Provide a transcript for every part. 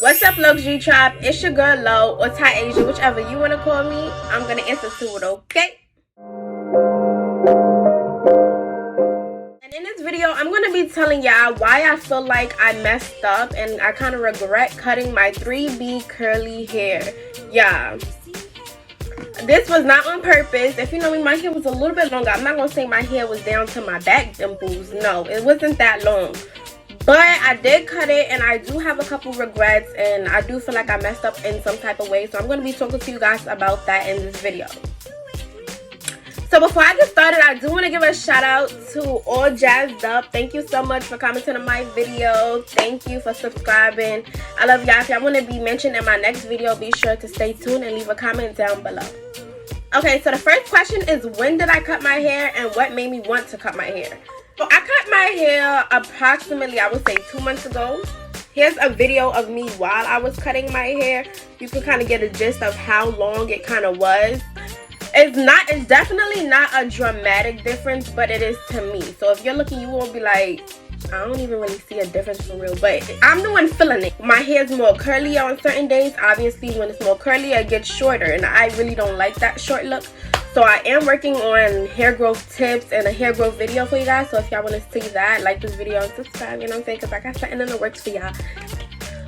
What's up, luxury tribe? It's your girl Lull or Tiasia, whichever you want to call me. I'm gonna answer to it, okay? And in this video, I'm gonna be telling y'all why I feel like I messed up and I kind of regret cutting my 3B curly hair. Yeah, this was not on purpose. If you know me, my hair was a little bit longer. I'm not gonna say my hair was down to my back dimples. No, it wasn't that long. But I did cut it, and I do have a couple regrets, and I do feel like I messed up in some type of way. So I'm going to be talking to you guys about that in this video. So before I get started, I do want to give a shout out to All Jazzed Up. Thank you so much for commenting on my video. Thank you for subscribing. I love y'all. If y'all want to be mentioned in my next video, be sure to stay tuned and leave a comment down below. Okay, so the first question is, when did I cut my hair and what made me want to cut my hair? So I cut my hair approximately, I would say, 2 months ago. Here's a video of me while I was cutting my hair. You can kind of get a gist of how long it kind of was. It's definitely not a dramatic difference, but it is to me. So if you're looking, you won't be like, I don't even really see a difference for real. But I'm the one feeling it. My hair is more curly on certain days. Obviously, when it's more curly, it gets shorter. And I really don't like that short look. So I am working on hair growth tips and a hair growth video for you guys. So if y'all want to see that, like this video and subscribe, you know what I'm saying? Because I got something in the works for y'all.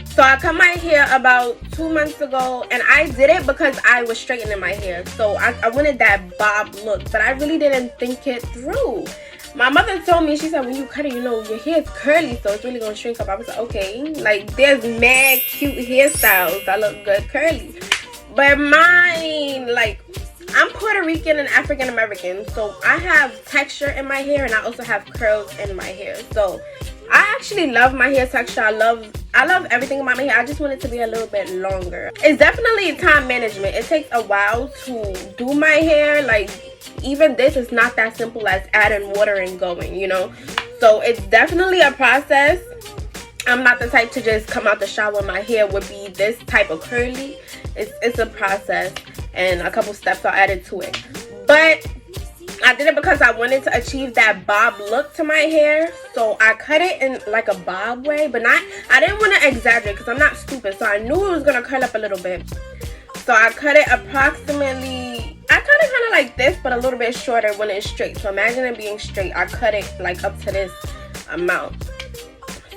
So I cut my hair about 2 months ago, and I did it because I was straightening my hair. So I wanted that bob look, but I really didn't think it through. My mother told me, she said, when you cut it, you know, your hair is curly, so it's really going to shrink up. I was like, okay. Like, there's mad cute hairstyles that look good curly. But mine, like, I'm Puerto Rican and African American, so I have texture in my hair and I also have curls in my hair. So I actually love my hair texture. I love everything about my hair. I just want it to be a little bit longer. It's definitely time management. It takes a while to do my hair. Like, even this is not that simple as adding water and going, you know. So it's definitely a process. I'm not the type to just come out the shower and my hair would be this type of curly. It's a process and a couple steps are added to it. But I did it because I wanted to achieve that bob look to my hair. So I cut it in like a bob way, but I didn't want to exaggerate because I'm not stupid. So I knew it was going to curl up a little bit. So I cut it approximately, I cut it kind of like this, but a little bit shorter when it's straight. So imagine it being straight. I cut it like up to this amount.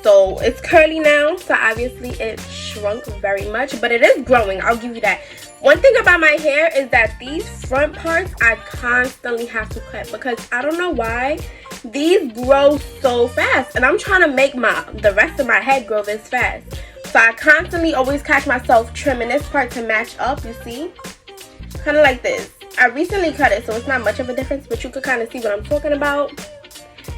So it's curly now, so obviously it shrunk very much, but it is growing, I'll give you that. One thing about my hair is that these front parts I constantly have to cut because I don't know why these grow so fast, and I'm trying to make the rest of my head grow this fast. So I constantly always catch myself trimming this part to match up, you see? Kind of like this. I recently cut it, so it's not much of a difference, but you could kind of see what I'm talking about.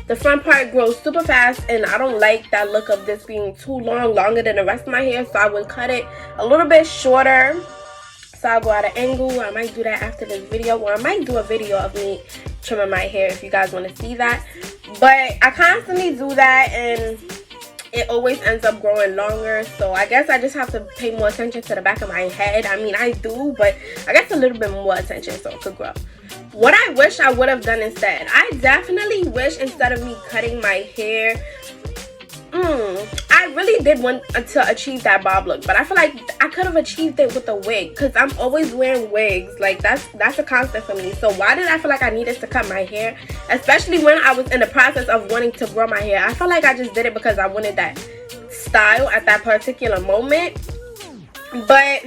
The front part grows super fast, and I don't like that look of this being too long, longer than the rest of my hair. So I would cut it a little bit shorter. So I'll go at an angle. I might do that after this video, or I might do a video of me trimming my hair if you guys want to see that. But I constantly do that, and it always ends up growing longer. So I guess I just have to pay more attention to the back of my head. I mean, I do, but I guess a little bit more attention so it could grow. What I wish I would have done instead, I definitely wish instead of me cutting my hair, I really did want to achieve that bob look, but I feel like I could have achieved it with a wig because I'm always wearing wigs. Like, that's a constant for me. So why did I feel like I needed to cut my hair, especially when I was in the process of wanting to grow my hair? I felt like I just did it because I wanted that style at that particular moment. But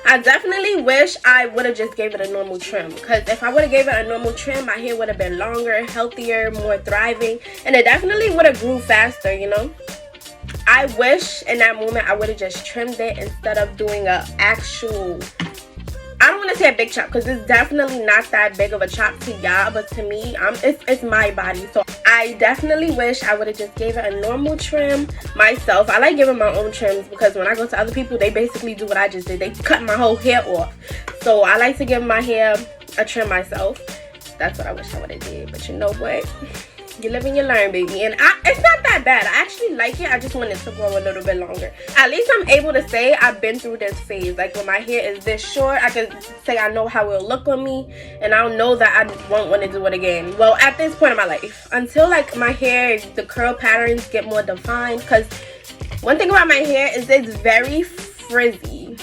I definitely wish I would have just gave it a normal trim, because if I would have gave it a normal trim, my hair would have been longer, healthier, more thriving, and it definitely would have grew faster, you know. I wish in that moment I would have just trimmed it instead of doing a actual, I don't want to say a big chop because it's definitely not that big of a chop to y'all, but to me, it's my body. So I definitely wish I would have just gave it a normal trim myself. I like giving my own trims because when I go to other people, they basically do what I just did. They cut my whole hair off. So I like to give my hair a trim myself. That's what I wish I would have did. But you know what? You live and you learn, baby. And it's not that bad. I actually like it. I just want it to grow a little bit longer. At least I'm able to say I've been through this phase. Like, when my hair is this short, I can say I know how it'll look on me, and I'll know that I won't want to do it again. Well, at this point in my life, until like my hair, the curl patterns get more defined, because One thing about my hair is it's very frizzy.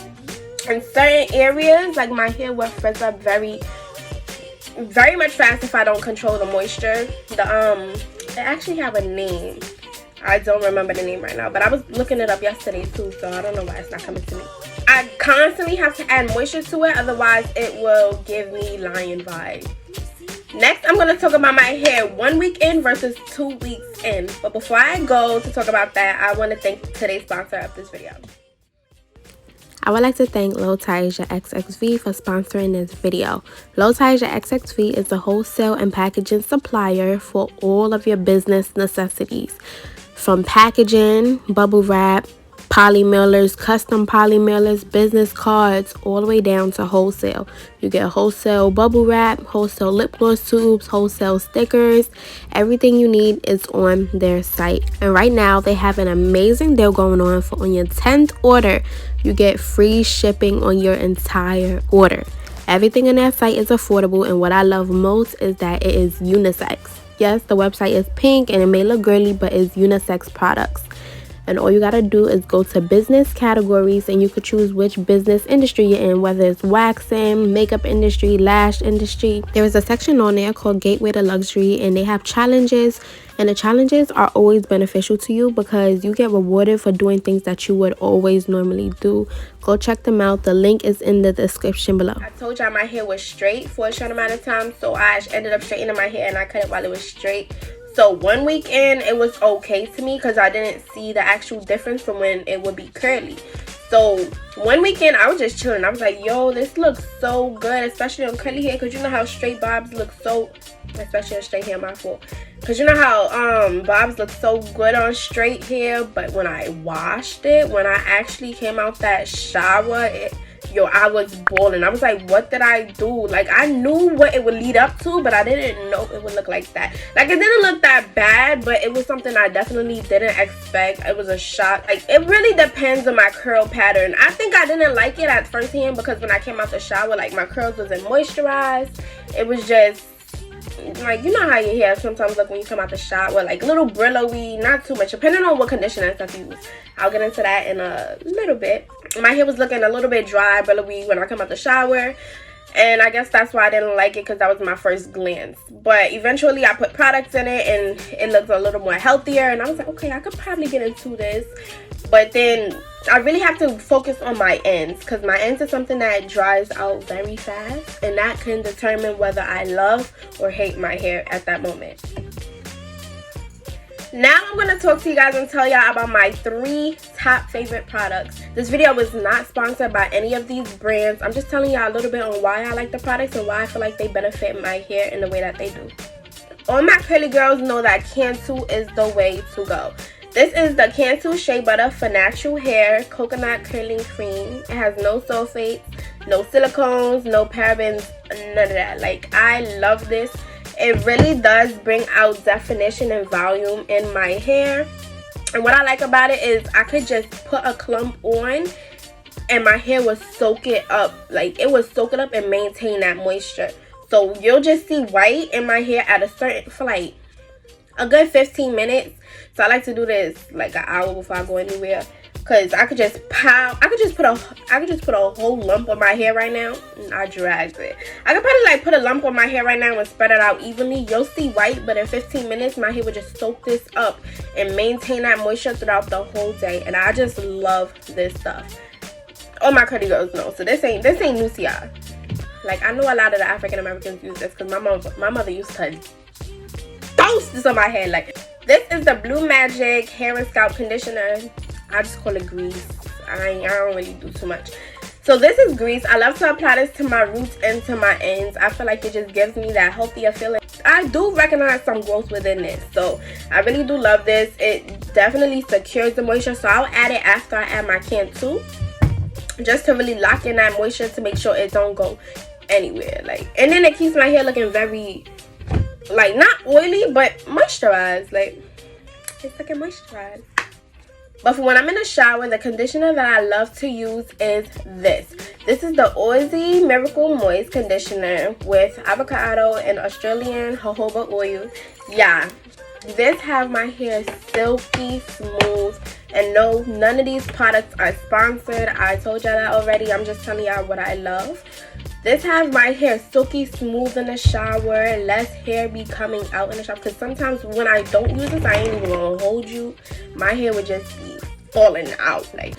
In certain areas, like my hair will frizz up very much fast if I don't control the moisture. It actually have a name. I don't remember the name right now, but I was looking it up yesterday too, so I don't know why it's not coming to me. I constantly have to add moisture to it, otherwise it will give me lion vibe. Next, I'm going to talk about my hair 1 week in versus 2 weeks in. But before I go to talk about that, I want to thank today's sponsor of this video. I would like to thank Lull Tiasia Xxv for sponsoring this video. Lull Tiasia Xxv is a wholesale and packaging supplier for all of your business necessities. From packaging, bubble wrap, poly mailers, custom poly mailers, business cards, all the way down to wholesale. You get wholesale bubble wrap, wholesale lip gloss tubes, wholesale stickers. Everything you need is on their site. And right now they have an amazing deal going on for on your 10th order. You get free shipping on your entire order. Everything on their site is affordable, and what I love most is that it is unisex. Yes, the website is pink and it may look girly, but it's unisex products. And all you gotta do is go to business categories and you could choose which business industry you're in, whether it's waxing, makeup industry, lash industry. There is a section on there called Gateway to Luxury, and they have challenges, and the challenges are always beneficial to you because you get rewarded for doing things that you would always normally do. Go check them out. The link is in the description below. I told y'all my hair was straight for a short amount of time, so I ended up straightening my hair and I cut it while it was straight. So 1 week in, it was okay to me because I didn't see the actual difference from when it would be curly. So 1 week in, I was just chilling. I was like, yo, this looks so good, especially on curly hair, because you know how straight bobs look so, especially on straight hair, my fault. Because you know how bobs look so good on straight hair, but when I washed it, when I actually came out that shower, I was boiling. I was like, what did I do? Like, I knew what it would lead up to, but I didn't know it would look like that. Like, it didn't look that bad, but it was something I definitely didn't expect. It was a shock. Like, it really depends on my curl pattern. I think I didn't like it at first hand because when I came out the shower, like, my curls wasn't moisturized. It was just like, you know how your hair sometimes look when you come out the shower, like little brillo-y, not too much, depending on what conditioner and stuff you use. I'll get into that in a little bit. My hair was looking a little bit dry, brillo-y when I come out the shower, and I guess that's why I didn't like it, because that was my first glance. But eventually I put products in it and it looked a little more healthier, and I was like, okay, I could probably get into this. But then I really have to focus on my ends, because my ends is something that dries out very fast, and that can determine whether I love or hate my hair at that moment. Now I'm going to talk to you guys and tell y'all about my 3 top favorite products. This video was not sponsored by any of these brands. I'm just telling y'all a little bit on why I like the products and why I feel like they benefit my hair in the way that they do. All my curly girls know that Cantu is the way to go. This is the Cantu Shea Butter for Natural Hair Coconut Curling Cream. It has no sulfates, no silicones, no parabens, none of that. Like, I love this. It really does bring out definition and volume in my hair. And what I like about it is I could just put a clump on and my hair will soak it up. Like, it will soak it up and maintain that moisture. So you'll just see white in my hair at for like a good 15 minutes. So I like to do this like an hour before I go anywhere, because I could just put a whole lump on my hair right now, and I dragged it. I could probably like put a lump on my hair right now and spread it out evenly. You'll see white, but in 15 minutes my hair would just soak this up and maintain that moisture throughout the whole day. And I just love this stuff. All my curly girls know. So this ain't new to y'all. Like, I know a lot of the African Americans use this because my mother used to douse this on my hair. Like, this is the Blue Magic Hair and Scalp Conditioner. I just call it grease. I don't really do too much. So this is grease. I love to apply this to my roots and to my ends. I feel like it just gives me that healthier feeling. I do recognize some growth within this, so I really do love this. It definitely secures the moisture, so I'll add it after I add my Cantu, just to really lock in that moisture to make sure it don't go anywhere. Like, and then it keeps my hair looking very, like, not oily but moisturized. Like, it's looking moisturized. But for when I'm in the shower, the conditioner that I love to use is this. This is the Aussie Miracle Moist Conditioner with avocado and Australian jojoba oil. Yeah, This have my hair silky smooth. And no, none of these products are sponsored. I told y'all that already. I'm just telling y'all what I love. This has my hair silky smooth in the shower. Less hair be coming out in the shower. Because sometimes when I don't use this, I ain't even gonna hold you. My hair would just be falling out. Like.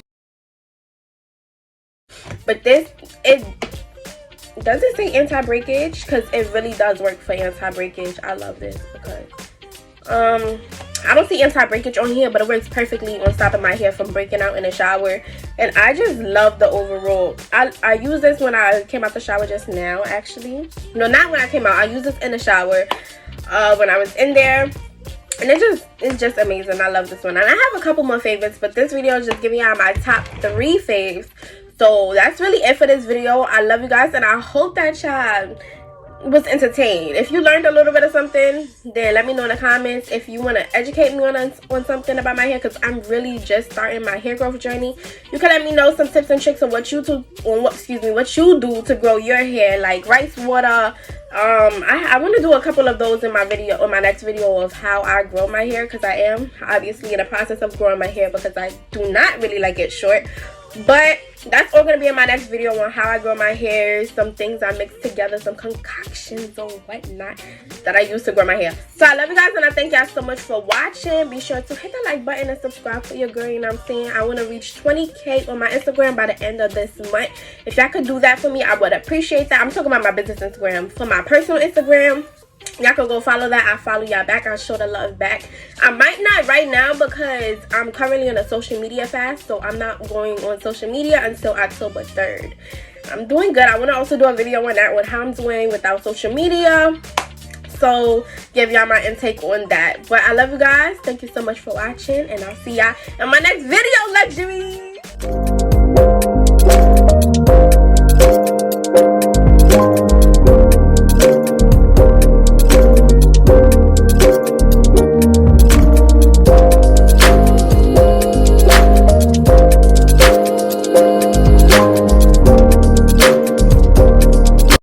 But this, it doesn't say anti-breakage. Because it really does work for anti-breakage. I love this because I don't see anti-breakage on here, but it works perfectly on stopping my hair from breaking out in the shower. And I just love the overall. I used this when I came out the shower just now, actually. No, not when I came out. I used this in the shower when I was in there. And it's just amazing. I love this one. And I have a couple more favorites, but this video is just giving y'all my top 3 faves. So that's really it for this video. I love you guys, and I hope that y'all was entertained. If you learned a little bit of something, then let me know in the comments. If you want to educate me on something about my hair, because I'm really just starting my hair growth journey, you can let me know some tips and tricks on what you do to grow your hair, like rice water. I want to do a couple of those in my video, on my next video, of how I grow my hair, because I am obviously in the process of growing my hair because I do not really like it short. But that's all going to be in my next video on how I grow my hair, some things I mix together, some concoctions or whatnot that I use to grow my hair. So I love you guys, and I thank y'all so much for watching. Be sure to hit the like button and subscribe for your girl. You know what I'm saying? I want to reach 20K on my Instagram by the end of this month. If y'all could do that for me, I would appreciate that. I'm talking about my business Instagram. For my personal Instagram, y'all can go follow that. I follow y'all back. I'll show the love back. I might not right now because I'm currently on a social media fast, so I'm not going on social media until October 3rd. I'm doing good. I want to also do a video on that, on how I'm doing without social media. So give y'all my intake on that. But I love you guys. Thank you so much for watching, and I'll see y'all in my next video, luxury.